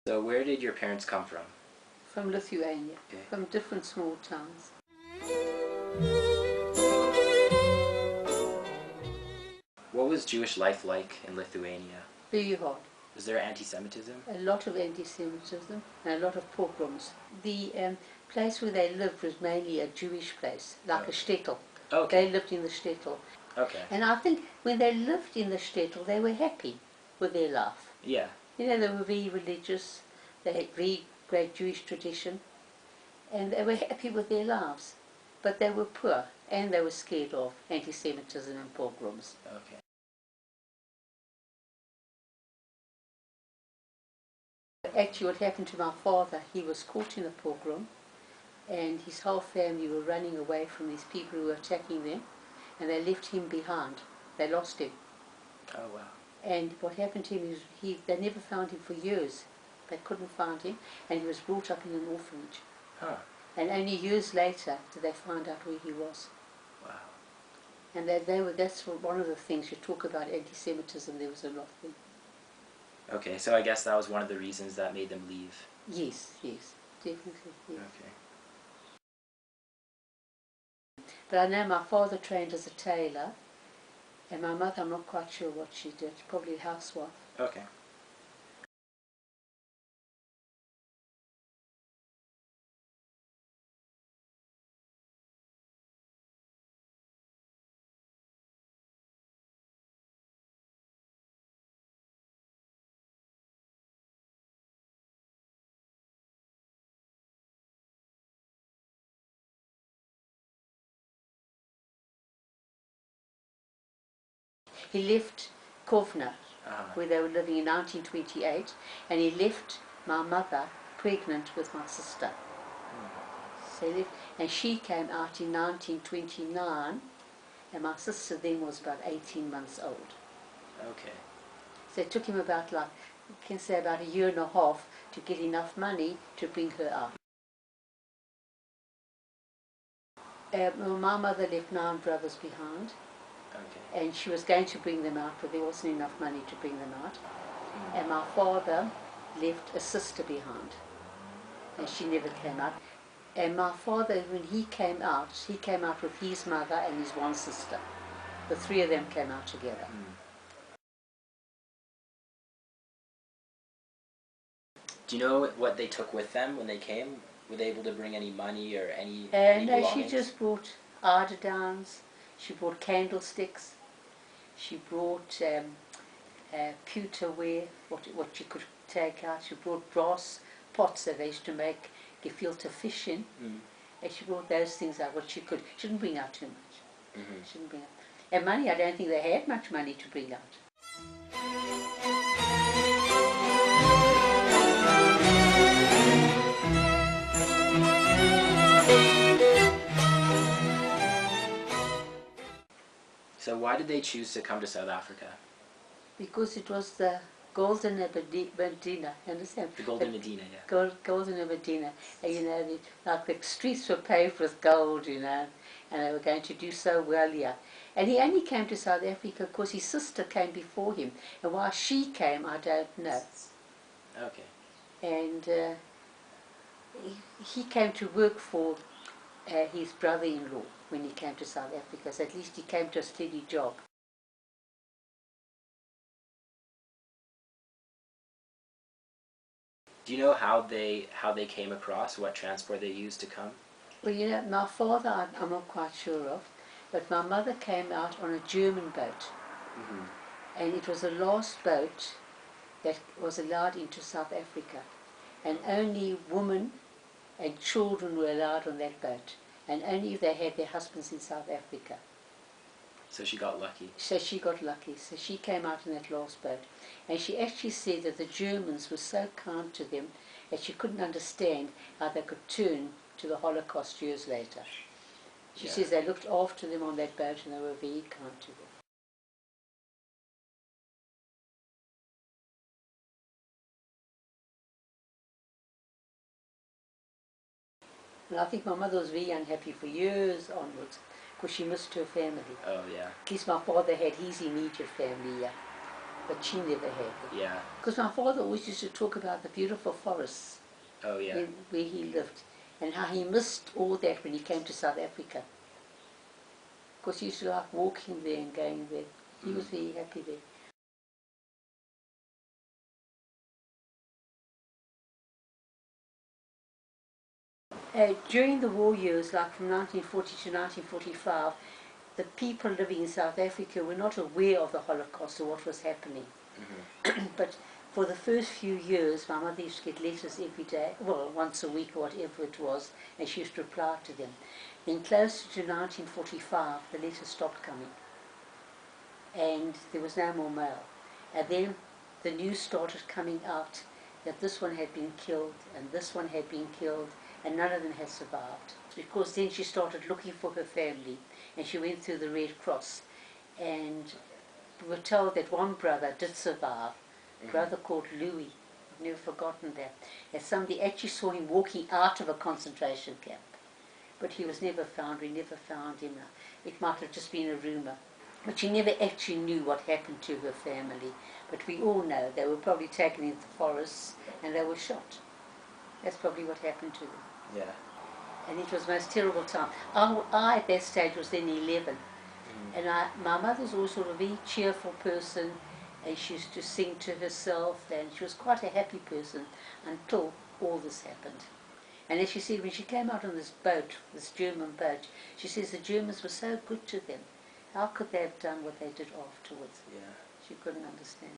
So where did your parents come from? From Lithuania, Okay. from different small towns. What was Jewish life like in Lithuania? Very hard. Was there anti-Semitism? A lot of anti-Semitism and a lot of pogroms. The place where they lived was mainly a Jewish place, like a shtetl. Okay. They lived in the shtetl. Okay. And I think when they lived in the shtetl, they were happy with their life. Yeah. You know, they were very religious, they had very great Jewish tradition, and they were happy with their lives. But they were poor, and they were scared of anti-Semitism and pogroms. Okay. Actually, what happened to my father, he was caught in a pogrom, and his whole family were running away from these people who were attacking them, and they left him behind. They lost him. Oh wow. And what happened to him is they never found him for years. They couldn't find him, and he was brought up in an orphanage. Huh. And only years later did they find out where he was. Wow. And that's one of the things you talk about anti-Semitism. There was a lot there. Okay, so I guess that was one of the reasons that made them leave. Yes, yes, definitely. Yes. Okay. But I know my father trained as a tailor, and my mother, I'm not quite sure what she did, probably a housewife. Okay. He left Kovna, where they were living in 1928, and he left my mother pregnant with my sister. So he left, and she came out in 1929, and my sister then was about 18 months old. Okay. So it took him about, like, you can say about a year and a half to get enough money to bring her out. Well, my mother left 9 brothers behind. Okay. And she was going to bring them out, but there wasn't enough money to bring them out. And my father left a sister behind, and she never came out. And my father, when he came out with his mother and his one sister. The 3 of them came out together. Do you know what they took with them when they came? Were they able to bring any money or any No, she belongings? just brought eiderdowns, she brought candlesticks, she brought pewterware, what you could take out. She brought brass pots that they used to make gefilte fish in. And she brought those things out, what she could. She didn't bring out too much. She didn't bring out. And money, I don't think they had much money to bring out. So why did they choose to come to South Africa? Because it was the Golden Medina, understand? The Golden Medina, yeah. Golden Medina. And, you know, like the streets were paved with gold, you know, and they were going to do so well here. And he only came to South Africa because his sister came before him. And why she came, I don't know. Okay. And he came to work for his brother-in-law when he came to South Africa. So at least he came to a steady job. Do you know how they came across, what transport they used to come? Well, you know, my father, I'm not quite sure of, but my mother came out on a German boat. And it was the last boat that was allowed into South Africa. And only women and children were allowed on that boat. And only if they had their husbands in South Africa. So she got lucky. So she got lucky. So she came out in that last boat. And she actually said that the Germans were so kind to them that she couldn't understand how they could turn to the Holocaust years later. She says they looked after them on that boat and they were very kind to them. And I think my mother was very unhappy for years onwards because she missed her family. Oh, yeah. At least my father had his immediate family here. but she never had. Yeah. Because my father always used to talk about the beautiful forests Oh, yeah. where he lived, and how he missed all that when he came to South Africa. Because he used to like walking there and going there. He was very happy there. During the war years, like from 1940 to 1945, the people living in South Africa were not aware of the Holocaust or what was happening. But for the first few years, my mother used to get letters every day, well, once a week or whatever it was, and she used to reply to them. Then closer to 1945, the letters stopped coming, and there was no more mail. And then the news started coming out that this one had been killed, and this one had been killed, and none of them had survived. Because then she started looking for her family, and she went through the Red Cross, and we were told that one brother did survive, a brother called Louis. I've never forgotten that. And somebody actually saw him walking out of a concentration camp, but he was never found. We never found him. It might have just been a rumour. But she never actually knew what happened to her family. But we all know they were probably taken into the forests and they were shot. That's probably what happened to them. Yeah. And it was the most terrible time. I at that stage was then 11. And my mother was always sort of a very cheerful person, and she used to sing to herself, and she was quite a happy person until all this happened. And as she said, when she came out on this boat, this German boat, she says the Germans were so good to them. How could they have done what they did afterwards? Yeah. She couldn't understand.